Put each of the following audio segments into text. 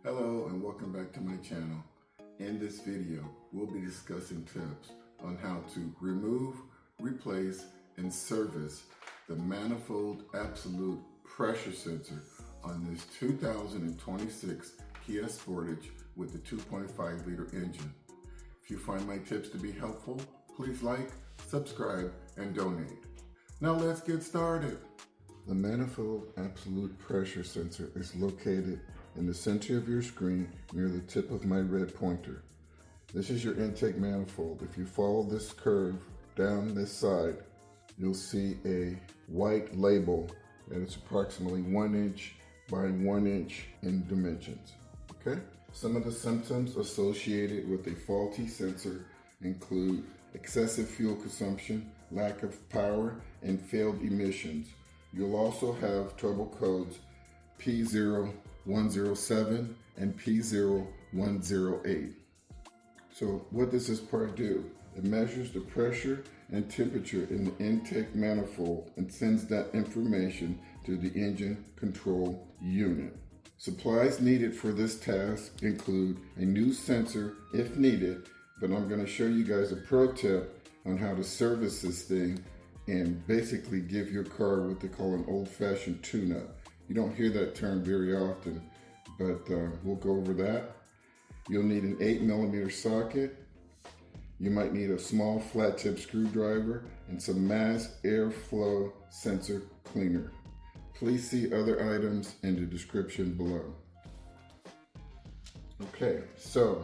Hello and welcome back to my channel. In this video, we'll be discussing tips on how to remove, replace, and service the Manifold absolute pressure sensor on this 2026 Kia Sportage with the 2.5 liter engine. If you find my tips to be helpful, please like, subscribe, and donate. Now let's get started. The Manifold absolute pressure sensor is located in the center of your screen near the tip of my red pointer. This is your intake manifold. If you follow this curve down this side, you'll see a white label that is approximately 1 inch by 1 inch in dimensions. Okay? Some of the symptoms associated with a faulty sensor include excessive fuel consumption, lack of power, and failed emissions. You'll also have trouble codes P0107 and P0108. So what does this part do? It measures the pressure and temperature in the intake manifold and sends that information to the engine control unit. Supplies needed for this task include a new sensor if needed, but I'm going to show you guys a pro tip on how to service this thing and basically give your car what they call an old-fashioned tune-up. You don't hear that term very often, but we'll go over that. You'll need an 8mm socket. You might need a small flat tip screwdriver and some mass airflow sensor cleaner. Please see other items in the description below. Okay, so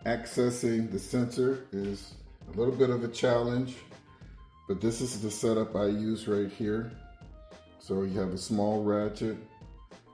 accessing the sensor is a little bit of a challenge, but this is the setup I use right here. So you have a small ratchet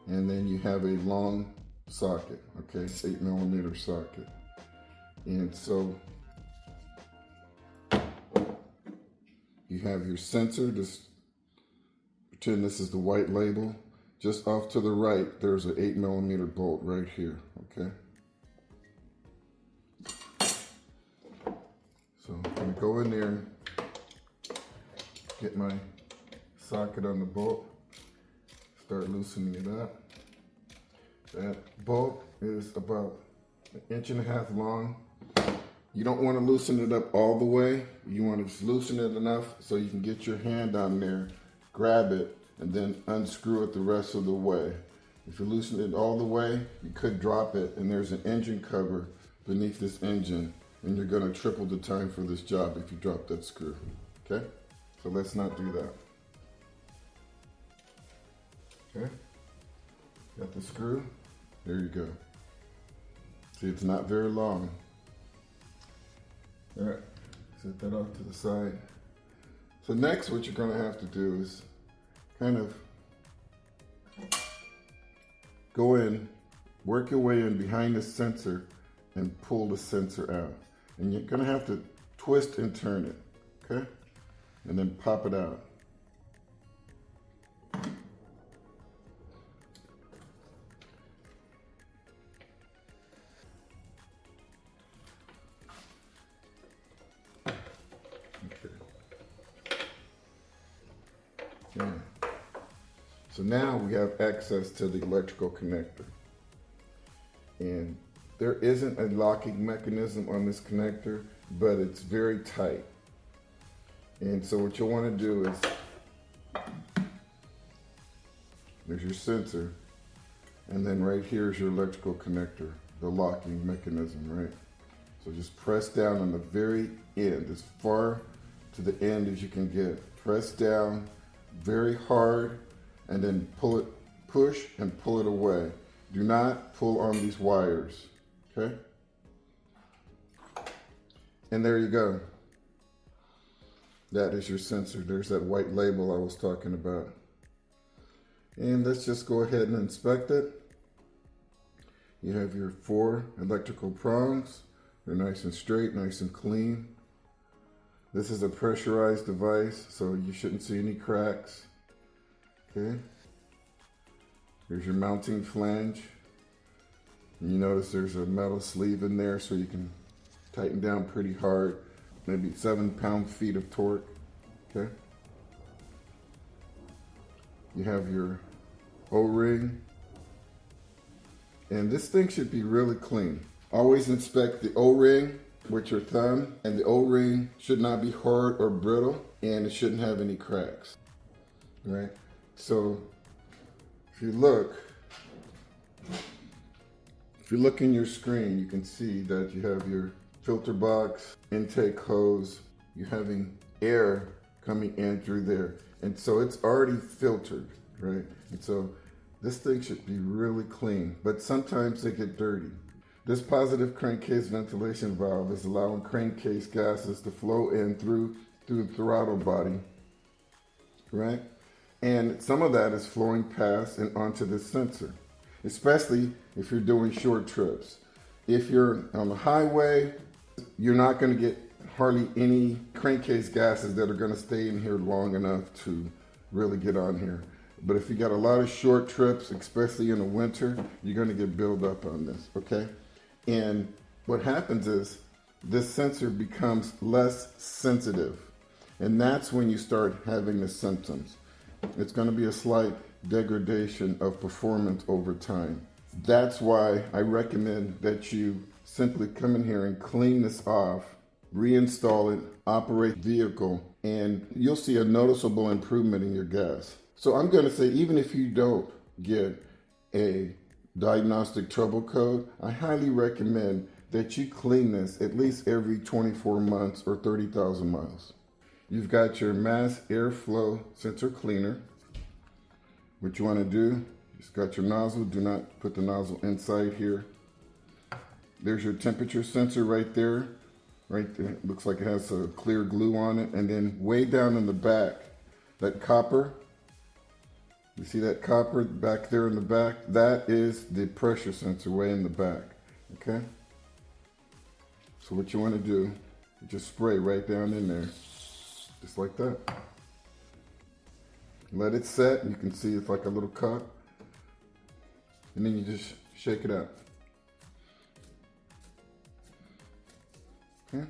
and then you have a long socket, okay, 8mm socket. And so you have your sensor, just pretend this is the white label. Just off to the right, there's an 8mm bolt right here, okay? So I'm gonna go in there, get my socket on the bolt, start loosening it up. That bolt is about 1.5 inches long. You don't want to loosen it up all the way. You want to just loosen it enough so you can get your hand on there, grab it, and then unscrew it the rest of the way. If you loosen it all the way, you could drop it, and there's an engine cover beneath this engine, and you're going to triple the time for this job if you drop that screw. Okay? So let's not do that. Okay, got the screw, there you go. See, it's not very long. All right, set that off to the side. So next what you're gonna have to do is kind of go in, work your way in behind the sensor and pull the sensor out. And you're gonna have to twist and turn it, okay? And then pop it out. Yeah. So now we have access to the electrical connector. And there isn't a locking mechanism on this connector, but it's very tight. And so what you'll want to do is, there's your sensor, and then right here is your electrical connector, the locking mechanism, right? So just press down on the very end, as far to the end as you can get. Press down very hard and then pull it, push and pull it away. Do not pull on these wires, okay? And there you go. That is your sensor. There's that white label I was talking about. And let's just go ahead and inspect it. You have your 4 electrical prongs. They're nice and straight, nice and clean. This is a pressurized device, so you shouldn't see any cracks. Okay. Here's your mounting flange. And you notice there's a metal sleeve in there so you can tighten down pretty hard. Maybe 7 pound-feet of torque. Okay. You have your O-ring And this thing should be really clean. Always inspect the O-ring with your thumb, and the O-ring should not be hard or brittle, and it shouldn't have any cracks, right? So if you look in your screen, you can see that you have your filter box, intake hose, you're having air coming in through there. And so it's already filtered, right? And so this thing should be really clean, but sometimes they get dirty. This positive crankcase ventilation valve is allowing crankcase gases to flow in through the throttle body, right? And some of that is flowing past and onto the sensor, especially if you're doing short trips. If you're on the highway, you're not going to get hardly any crankcase gases that are going to stay in here long enough to really get on here. But if you got a lot of short trips, especially in the winter, you're going to get build up on this, okay? And what happens is this sensor becomes less sensitive. And that's when you start having the symptoms. It's going to be a slight degradation of performance over time. That's why I recommend that you simply come in here and clean this off, reinstall it, operate the vehicle, and you'll see a noticeable improvement in your gas. So I'm going to say, even if you don't get a diagnostic trouble code, I highly recommend that you clean this at least every 24 months or 30,000 miles. You've got your mass airflow sensor cleaner. What you want to do, you've got your nozzle. Do not put the nozzle inside here. There's your temperature sensor right there. Right there. It looks like it has a clear glue on it. And then way down in the back, that copper, you see that copper back there in the back? That is the pressure sensor way in the back, okay? So what you want to do, you just spray right down in there, just like that. Let it set. You can see it's like a little cup. And then you just shake it out. Okay?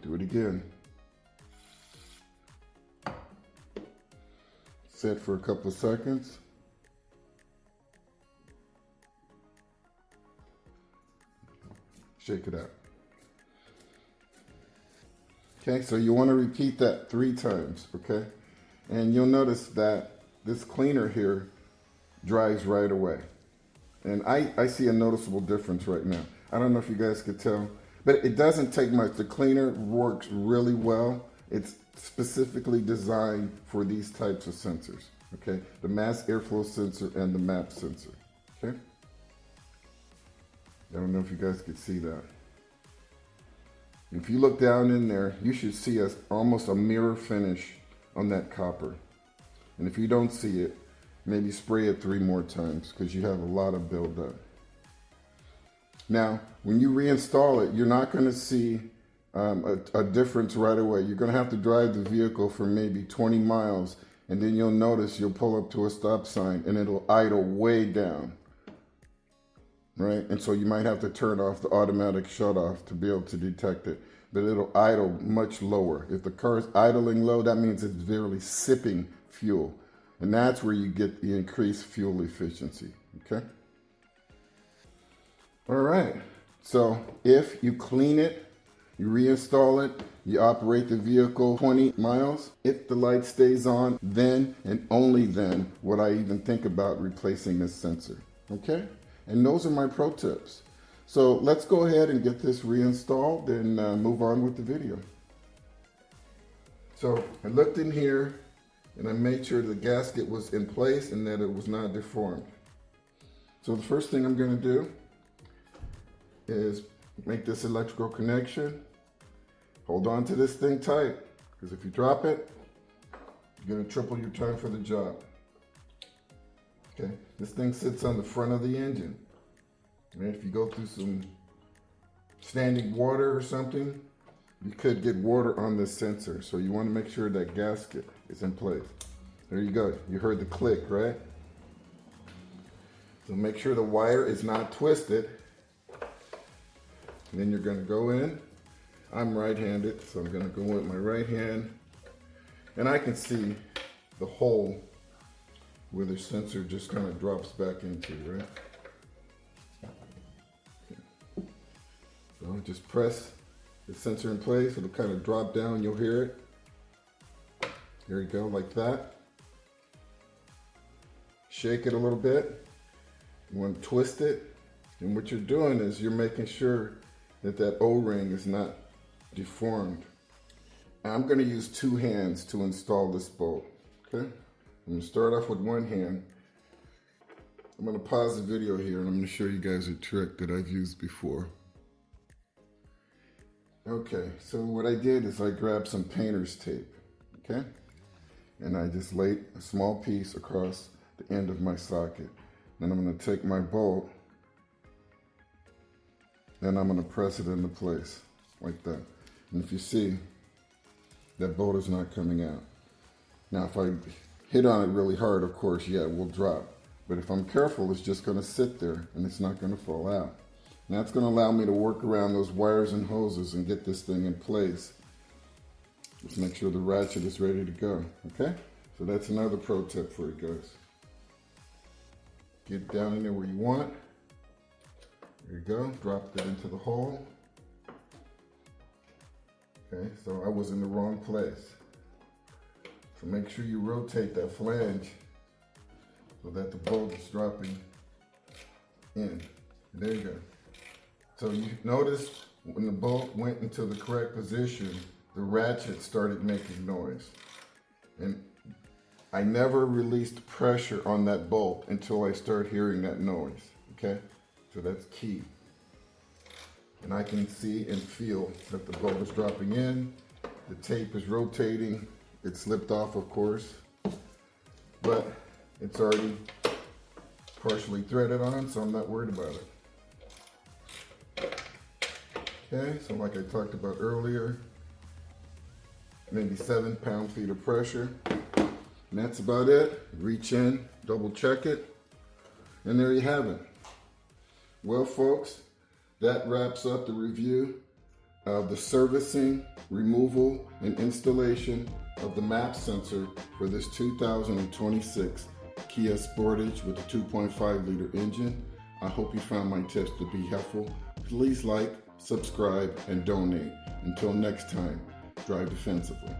Do it again. Set for a couple of seconds. Shake it out. Okay, so you want to repeat that 3 times, okay? And you'll notice that this cleaner here dries right away. And I see a noticeable difference right now. I don't know if you guys could tell, but it doesn't take much. The cleaner works really well. It's specifically designed for these types of sensors, okay? The mass airflow sensor and the MAP sensor, okay? I don't know if you guys could see that. If you look down in there, you should see almost a mirror finish on that copper. And if you don't see it, maybe spray it 3 more times because you have a lot of buildup. Now, when you reinstall it, you're not going to see a difference right away. You're going to have to drive the vehicle for maybe 20 miles, and then you'll notice you'll pull up to a stop sign and it'll idle way down, right? And so you might have to turn off the automatic shut off to be able to detect it, but it'll idle much lower. If the car is idling low, that means it's barely sipping fuel, and that's where you get the increased fuel efficiency, okay? All right, so if you clean it, you reinstall it, you operate the vehicle 20 miles. If the light stays on, then and only then would I even think about replacing this sensor, okay? And those are my pro tips. So let's go ahead and get this reinstalled and move on with the video. So I looked in here and I made sure the gasket was in place and that it was not deformed. So the first thing I'm going to do is make this electrical connection. Hold on to this thing tight, because if you drop it, you're going to triple your time for the job. Okay, this thing sits on the front of the engine. And if you go through some standing water or something, you could get water on this sensor. So you want to make sure that gasket is in place. There you go. You heard the click, right? So make sure the wire is not twisted. And then you're going to go in. I'm right-handed, so I'm going to go with my right hand. And I can see the hole where the sensor just kind of drops back into, right? So just press the sensor in place. It'll kind of drop down. You'll hear it. There you go, like that. Shake it a little bit. You want to twist it. And what you're doing is you're making sure that that O-ring is not deformed. And I'm going to use 2 hands to install this bolt. Okay? I'm going to start off with 1 hand. I'm going to pause the video here and I'm going to show you guys a trick that I've used before. Okay, so what I did is I grabbed some painter's tape, okay? And I just laid a small piece across the end of my socket. Then I'm going to take my bolt, then I'm going to press it into place like that. And if you see, that bolt is not coming out. Now if I hit on it really hard, of course, yeah, it will drop. But if I'm careful, it's just going to sit there and it's not going to fall out. And that's going to allow me to work around those wires and hoses and get this thing in place. Just make sure the ratchet is ready to go, okay? So that's another pro tip for you guys. Get down in there where you want. There you go, dropped it into the hole. Okay, so I was in the wrong place. So make sure you rotate that flange so that the bolt is dropping in. There you go. So you notice when the bolt went into the correct position, the ratchet started making noise. And I never released pressure on that bolt until I start hearing that noise, okay? So that's key. And I can see and feel that the bolt is dropping in, the tape is rotating, it slipped off of course, but it's already partially threaded on, so I'm not worried about it. Okay, so like I talked about earlier, maybe 7 pound-feet of pressure. And that's about it. Reach in, double check it, and there you have it. Well, folks, that wraps up the review of the servicing, removal, and installation of the MAP sensor for this 2026 Kia Sportage with a 2.5 liter engine. I hope you found my tips to be helpful. Please like, subscribe, and donate. Until next time, drive defensively.